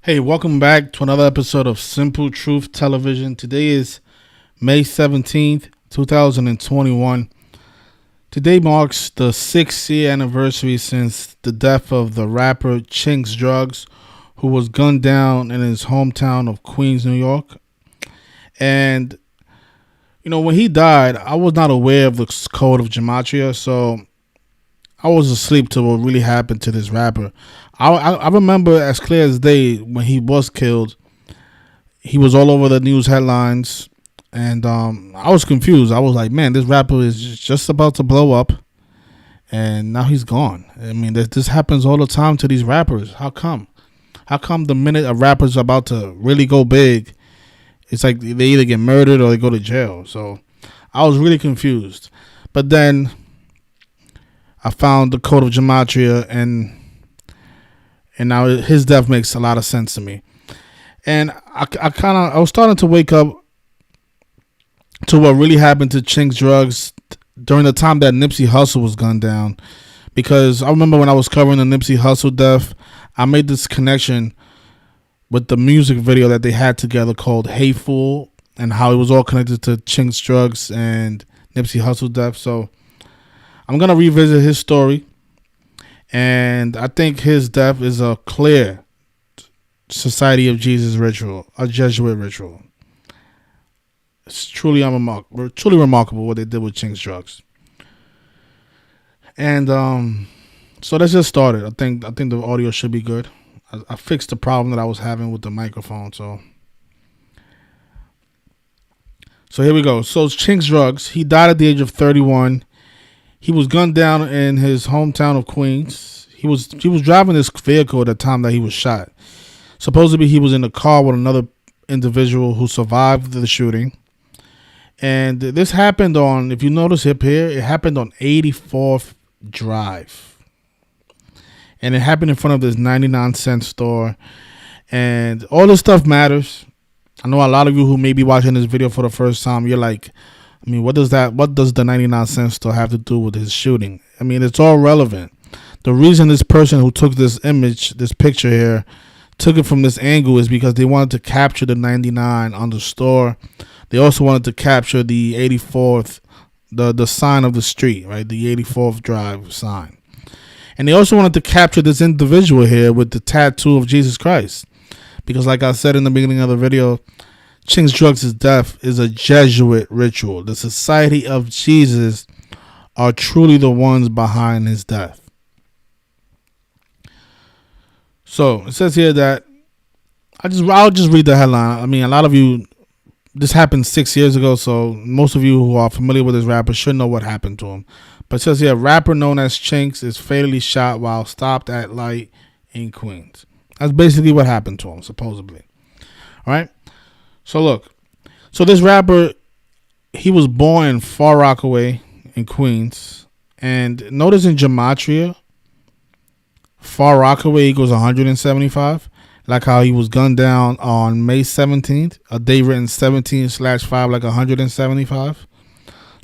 Hey, welcome back to another episode of Simple Truth Television. Today is May 17th, 2021. Today marks the 6th-year anniversary since the death of the rapper Chinx Drugz, who was gunned down in his hometown of Queens, New York. And, when he died, I was not aware of the code of Gematria, so I was asleep to what really happened to this rapper. I remember as clear as day when he was killed. He was all over the news headlines, and I was confused. I was like, man, this rapper is just about to blow up, and now he's gone. I mean, this happens all the time to these rappers. How come? How come the minute a rapper's about to really go big, it's like they either get murdered or they go to jail? So I was really confused. But then I found the code of Gematria, and now his death makes a lot of sense to me. And I was starting to wake up to what really happened to Chinx Drugz during the time that Nipsey Hussle was gunned down. Because I remember when I was covering the Nipsey Hussle death, I made this connection with the music video that they had together called Hey Fool, and how it was all connected to Chinx Drugz and Nipsey Hussle death. So I'm going to revisit his story. And I think his death is a clear Society of Jesus ritual, a Jesuit ritual. It's truly remarkable what they did with Chinx Drugz. And so let's just start it. I think the audio should be good. I fixed the problem that I was having with the microphone. So here we go. So Chinx Drugz, he died at the age of 31. He was gunned down in his hometown of Queens. He was driving this vehicle at the time that he was shot. Supposedly he was in a car with another individual who survived the shooting. And this happened on, if you notice up here, it happened on 84th Drive. And it happened in front of this 99-cent store. And all this stuff matters. I know a lot of you who may be watching this video for the first time, you're like, I mean, what does the 99-cent store have to do with his shooting? I mean, it's all relevant. The reason this person who took this image, this picture here, took it from this angle is because they wanted to capture the 99 on the store. They also wanted to capture the 84th, the sign of the street, right? The 84th Drive sign. And they also wanted to capture this individual here with the tattoo of Jesus Christ. Because like I said in the beginning of the video, Chinx Drugz' death is a Jesuit ritual. The Society of Jesus are truly the ones behind his death. So it says here that I'll just read the headline. I mean, a lot of you, this happened 6 years ago, so most of you who are familiar with this rapper should know what happened to him. But it says here, rapper known as Chinx is fatally shot while stopped at light in Queens. That's basically what happened to him, supposedly. All right. So look, this rapper, he was born in Far Rockaway in Queens, and notice in Gematria, Far Rockaway equals 175, like how he was gunned down on May 17th, a day written 17/5, like 175.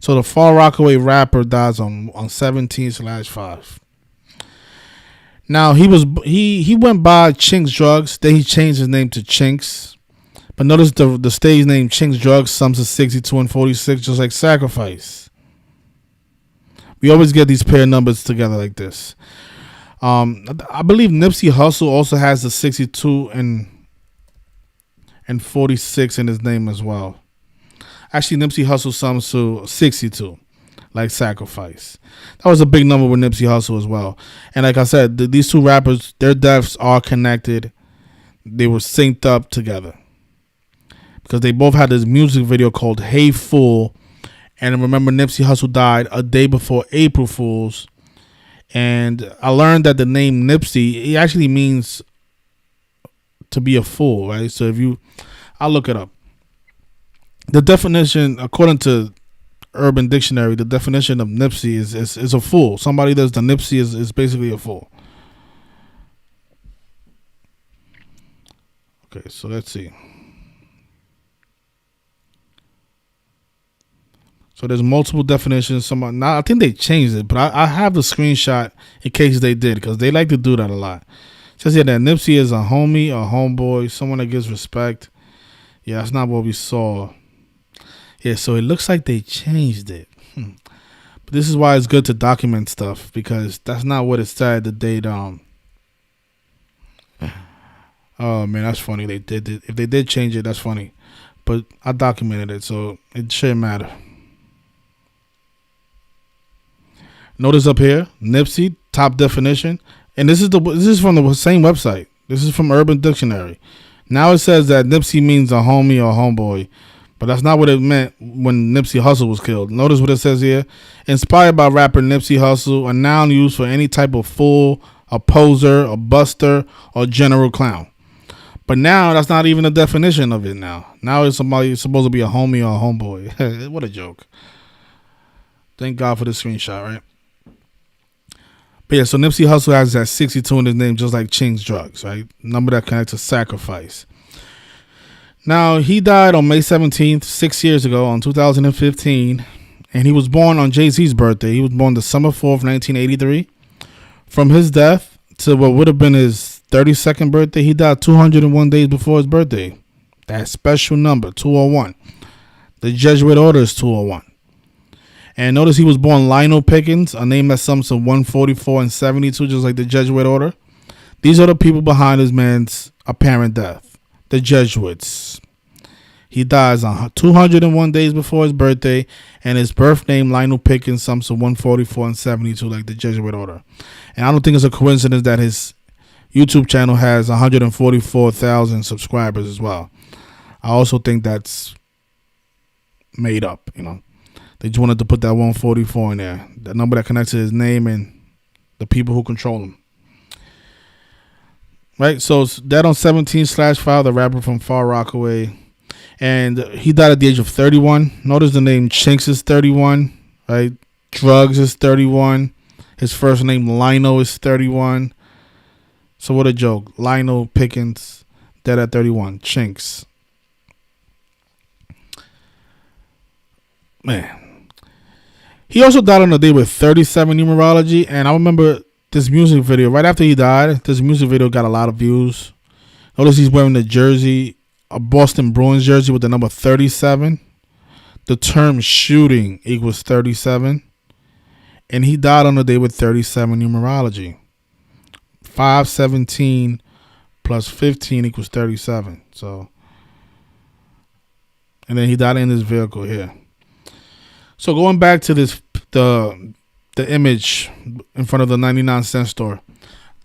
So the Far Rockaway rapper dies on 17/5. Now he went by Chinx Drugz, then he changed his name to Chinx. But notice the stage name Chinx Drugz sums to 62 and 46, just like Sacrifice. We always get these pair numbers together like this. I believe Nipsey Hussle also has the 62 and 46 in his name as well. Actually, Nipsey Hussle sums to 62, like Sacrifice. That was a big number with Nipsey Hussle as well. And like I said, these two rappers, their deaths are connected. They were synced up together, because they both had this music video called Hey Fool. And remember, Nipsey Hussle died a day before April Fool's. And I learned that the name Nipsey, it actually means to be a fool, right? So I'll look it up. The definition, according to Urban Dictionary, the definition of Nipsey is a fool. Somebody that's the Nipsey is basically a fool. Okay, so let's see. So there's multiple definitions. Now I think they changed it, but I have the screenshot in case they did, because they like to do that a lot. It Says here that Nipsey is a homie, a homeboy, someone that gives respect. Yeah, that's not what we saw. Yeah, so it looks like they changed it. But this is why it's good to document stuff, because that's not what it said the date. Oh man, that's funny. They did it. If they did change it, that's funny. But I documented it, so it shouldn't matter. Notice up here, Nipsey top definition, and this is from the same website. This is from Urban Dictionary. Now it says that Nipsey means a homie or homeboy, but that's not what it meant when Nipsey Hussle was killed. Notice what it says here: inspired by rapper Nipsey Hussle, a noun used for any type of fool, a poser, a buster, or general clown. But now that's not even a definition of it now. Now it's somebody supposed to be a homie or a homeboy. What a joke. Thank God for the screenshot, right? But yeah, so Nipsey Hussle has that 62 in his name, just like Chinx Drugz, right? Number that connects to sacrifice. Now, he died on May 17th, 6 years ago, on 2015. And he was born on Jay-Z's birthday. He was born December 4th, 1983. From his death to what would have been his 32nd birthday, he died 201 days before his birthday. That special number, 201. The Jesuit order is 201. And notice he was born Lionel Pickens, a name that sums to 144 and 72, just like the Jesuit order. These are the people behind this man's apparent death, the Jesuits. He dies on 201 days before his birthday, and his birth name, Lionel Pickens, sums to 144 and 72, like the Jesuit order. And I don't think it's a coincidence that his YouTube channel has 144,000 subscribers as well. I also think that's made up, you know. They just wanted to put that 144 in there. That number that connects to his name and the people who control him. Right? So that on 17/5, the rapper from Far Rockaway. And he died at the age of 31. Notice the name Chinx is 31. Right? Drugz is 31. His first name Lionel is 31. So what a joke. Lionel Pickens, dead at 31. Chinx. Man. He also died on a day with 37 numerology, and I remember this music video. Right after he died, this music video got a lot of views. Notice he's wearing the jersey, a Boston Bruins jersey with the number 37. The term shooting equals 37. And he died on a day with 37 numerology. 517 plus 15 equals 37. So, and then he died in his vehicle here. So going back to this, the image in front of the 99-cent store,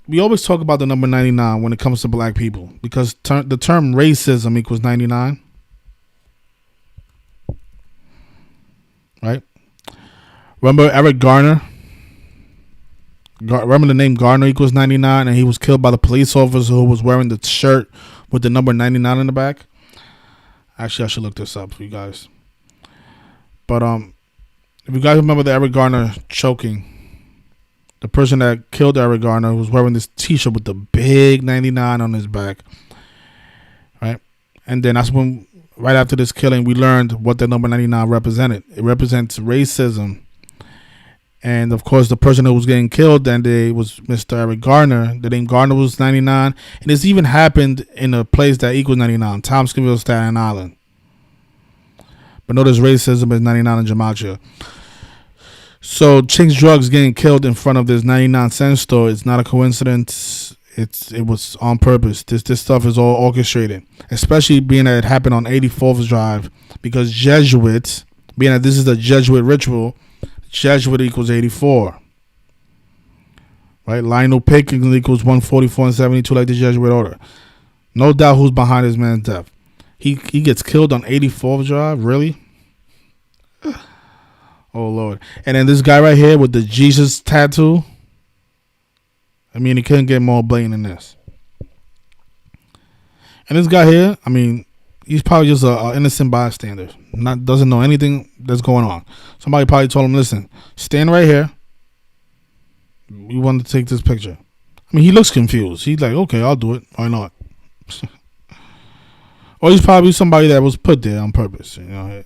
we always talk about the number 99 when it comes to black people, because the term racism equals 99, right? Remember Eric Garner? Remember the name Garner equals 99, and he was killed by the police officer who was wearing the shirt with the number 99 in the back. Actually, I should look this up for you guys. But if you guys remember the Eric Garner choking, the person that killed Eric Garner was wearing this T-shirt with the big 99 on his back, right? And then that's when, right after this killing, we learned what the number 99 represented. It represents racism. And, of course, the person who was getting killed that day was Mr. Eric Garner. The name Garner was 99. And this even happened in a place that equals 99, Tompkinsville, Staten Island. But notice racism is 99 in Gematria. So Chinx Drugz getting killed in front of this 99-cent store is not a coincidence. It was on purpose. This stuff is all orchestrated, especially being that it happened on 84th Drive, because Jesuits, being that this is a Jesuit ritual, Jesuit equals 84. Right? Lionel Pickens equals 144 and 72, like the Jesuit order. No doubt who's behind this man's death. He gets killed on 84th Drive? Really? Oh, Lord. And then this guy right here with the Jesus tattoo. I mean, he couldn't get more blatant than this. And this guy here, I mean, he's probably just an innocent bystander. Doesn't know anything that's going on. Somebody probably told him, listen, stand right here. We want to take this picture. I mean, he looks confused. He's like, okay, I'll do it. Why not? Or he's probably somebody that was put there on purpose. You know,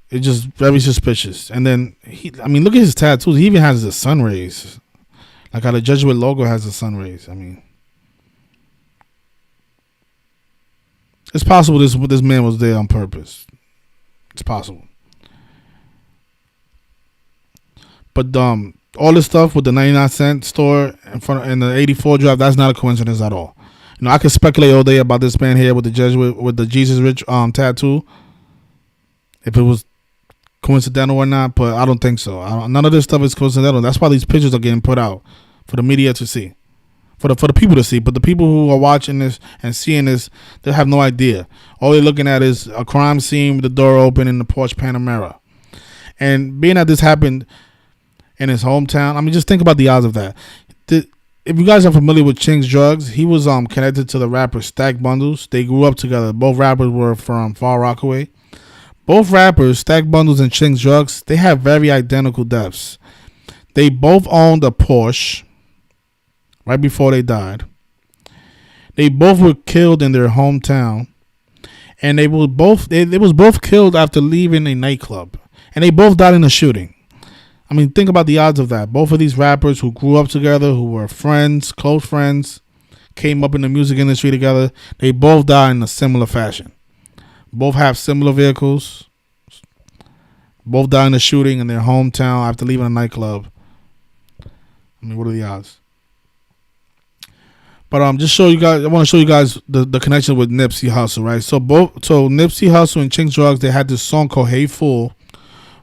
it's just very suspicious. And then look at his tattoos. He even has the sun rays. Like how the Jesuit logo has the sun rays. I mean, it's possible this man was there on purpose. It's possible. But all this stuff with the 99-cent store in front of, and the 84 drive, that's not a coincidence at all. You know, I could speculate all day about this man here with the Jesuit, with the Jesus Rich tattoo, if it was coincidental or not, but I don't think so. None of this stuff is coincidental. That's why these pictures are getting put out for the media to see, for the people to see. But the people who are watching this and seeing this, they have no idea. All they're looking at is a crime scene with the door open in the Porsche Panamera. And being that this happened in his hometown, I mean, just think about the odds of that. If you guys are familiar with Chinx Drugz, he was connected to the rapper Stack Bundles. They grew up together. Both rappers were from Far Rockaway. Both rappers, Stack Bundles and Chinx Drugz, they have very identical deaths. They both owned a Porsche right before they died. They both were killed in their hometown, and they was both killed after leaving a nightclub, and they both died in a shooting. I mean, think about the odds of that. Both of these rappers who grew up together, who were friends, close friends, came up in the music industry together, they both died in a similar fashion. Both have similar vehicles. Both died in a shooting in their hometown after leaving a nightclub. I mean, what are the odds? But just show you guys. I want to show you guys the connection with Nipsey Hussle, right? So Nipsey Hussle and Chinx Drugz, they had this song called "Hey Fool,"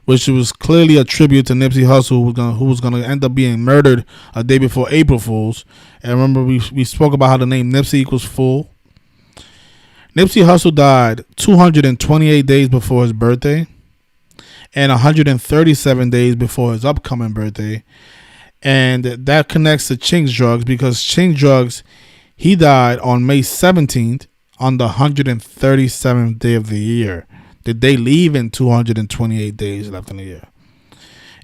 which was clearly a tribute to Nipsey Hussle, who was gonna end up being murdered a day before April Fools. And remember, we spoke about how the name Nipsey equals fool. Nipsey Hussle died 228 days before his birthday and 137 days before his upcoming birthday. And that connects to Chinx Drugz because Chinx Drugz, he died on May 17th on the 137th day of the year. The day leaving 228 days left in the year.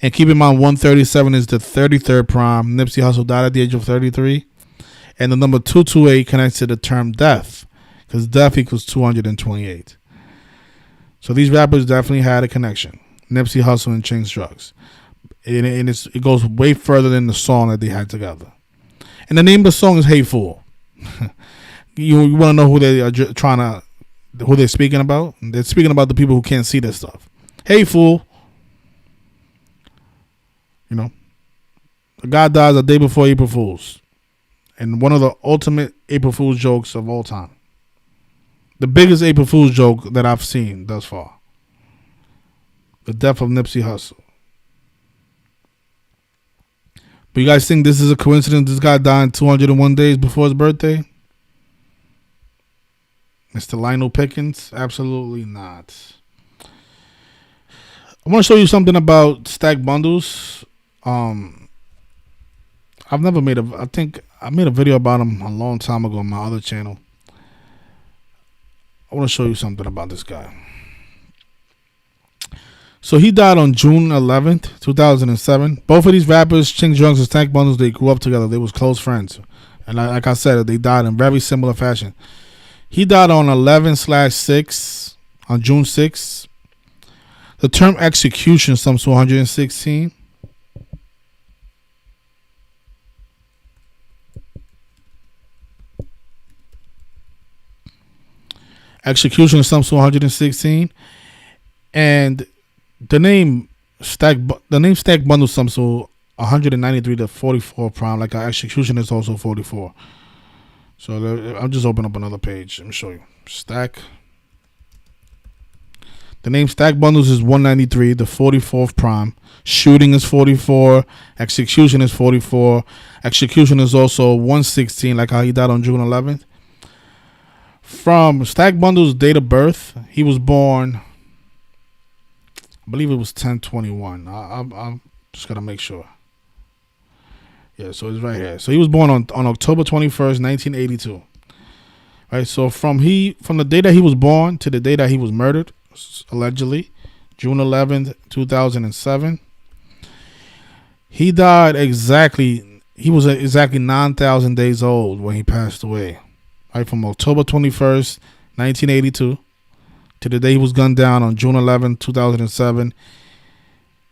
And keep in mind, 137 is the 33rd prime. Nipsey Hussle died at the age of 33. And the number 228 connects to the term death, because death equals 228. So these rappers definitely had a connection. Nipsey Hussle and Chinx Drugz. And it goes way further than the song that they had together. And the name of the song is "Hey Fool." You want to know who they are who they're speaking about? They're speaking about the people who can't see this stuff. Hey fool. You know, a guy dies a day before April Fools. And one of the ultimate April Fool's jokes of all time. The biggest April Fool's joke that I've seen thus far. The death of Nipsey Hussle. But you guys think this is a coincidence? This guy died 201 days before his birthday? Mr. Lionel Pickens? Absolutely not. I want to show you something about Stack Bundles. I've never made I think I made a video about him a long time ago on my other channel. I want to show you something about this guy. So he died on June 11th, 2007. Both of these rappers, Chinx Drugz and Stack Bundles, they grew up together. They was close friends. And like I said, they died in very similar fashion. He died on 11/6, on June 6th. The term execution sums to 116. Execution sums to 116. And the name Stack Bundle sums to 193 to 44 prime. Like our execution is also 44. So I'll just open up another page. Let me show you. Stack. The name Stack Bundles is 193, the 44th prime. Shooting is 44. Execution is 44. Execution is also 116, like how he died on June 11th. From Stack Bundles' date of birth, he was born, I believe it was 10/21. I'm just gonna make sure. Yeah, so it's right here. So he was born on October 21st, 1982. Right. So from the day that he was born to the day that he was murdered, allegedly, June 11th, 2007. He died exactly. He was exactly 9,000 days old when he passed away. Right, from October 21st, 1982. To the day he was gunned down on June 11, 2007,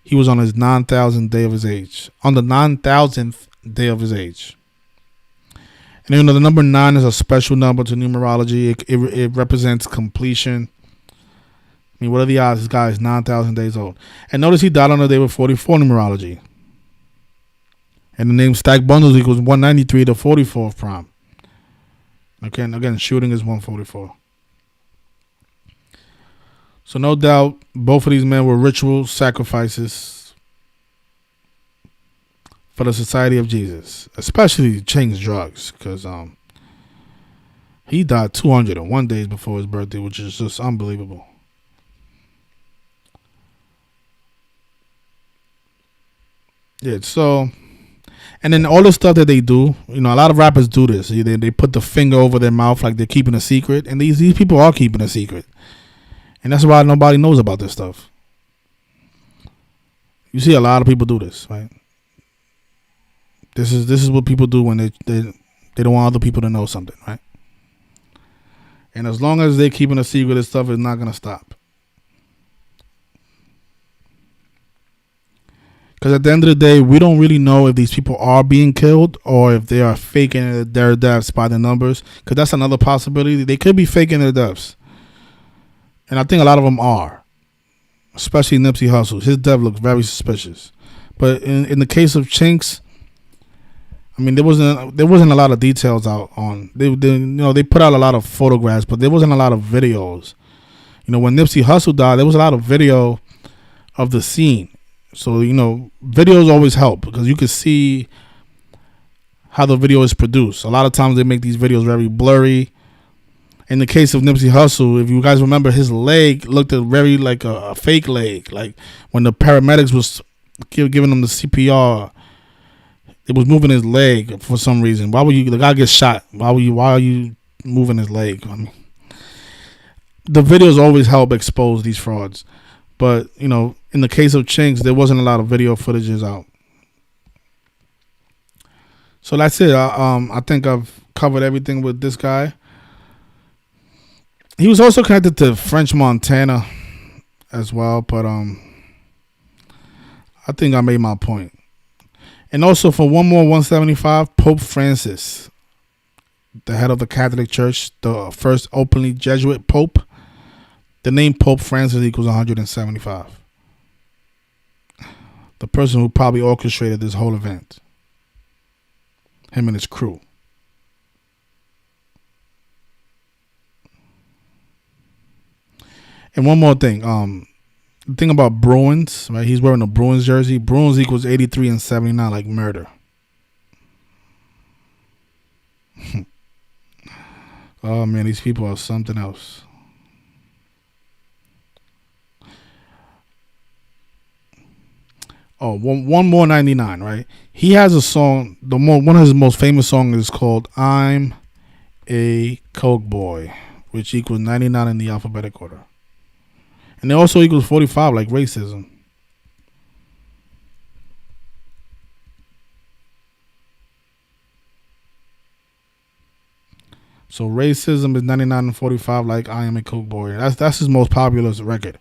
he was on his 9,000th day of his age. On the 9,000th day of his age. And you know, the number 9 is a special number to numerology. It represents completion. I mean, what are the odds this guy is 9,000 days old? And notice he died on the day with 44 numerology. And the name stack bundles equals 193 to 44th prime. Again, shooting is 144. So no doubt, both of these men were ritual sacrifices for the Society of Jesus, especially Chinx Drugz, because he died 201 days before his birthday, which is just unbelievable. Yeah, so, and then all the stuff that they do, you know, a lot of rappers do this. They put the finger over their mouth like they're keeping a secret, and these people are keeping a secret. And that's why nobody knows about this stuff. You see a lot of people do this, right? This is what people do when they don't want other people to know something, right? And as long as they're keeping a secret, this stuff is not going to stop. Because at the end of the day, we don't really know if these people are being killed or if they are faking their deaths by the numbers. Because that's another possibility. They could be faking their deaths. And I think a lot of them are. Especially Nipsey Hussle. His death looks very suspicious. But in the case of Chinx, I mean, there wasn't a lot of details out on. They put out a lot of photographs, but there wasn't a lot of videos. You know, when Nipsey Hussle died, there was a lot of video of the scene. So, you know, videos always help because you can see how the video is produced. A lot of times they make these videos very blurry. In the case of Nipsey Hussle, if you guys remember, his leg looked very like a fake leg. Like when the paramedics was giving him the CPR, it was moving his leg for some reason. Why would the guy get shot? Why are you moving his leg? I mean, the videos always help expose these frauds. But, you know, in the case of Chinx, there wasn't a lot of video footages out. So that's it. I think I've covered everything with this guy. He was also connected to French Montana as well, but I think I made my point. And also for one more 175, Pope Francis, the head of the Catholic Church, the first openly Jesuit Pope. The name Pope Francis equals 175. The person who probably orchestrated this whole event. Him and his crew. And one more thing. The thing about Bruins, right? He's wearing a Bruins jersey. Bruins equals 83 and 79, like murder. Oh, man, these people are something else. Oh, one more 99, right? He has a song. One of his most famous songs is called "I'm a Coke Boy," which equals 99 in the alphabetic order, and it also equals 45, like racism. So racism is 99 and 45, like "I Am a Coke Boy." That's his most popular record,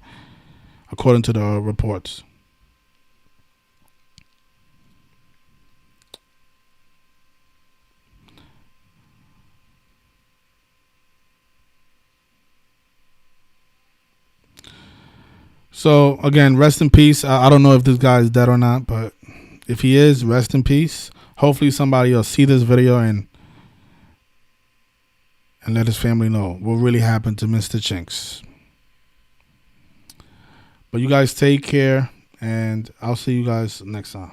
according to the reports. So, again, rest in peace. I don't know if this guy is dead or not, but if he is, rest in peace. Hopefully somebody will see this video and let his family know what really happened to Mr. Chinx. But you guys take care, and I'll see you guys next time.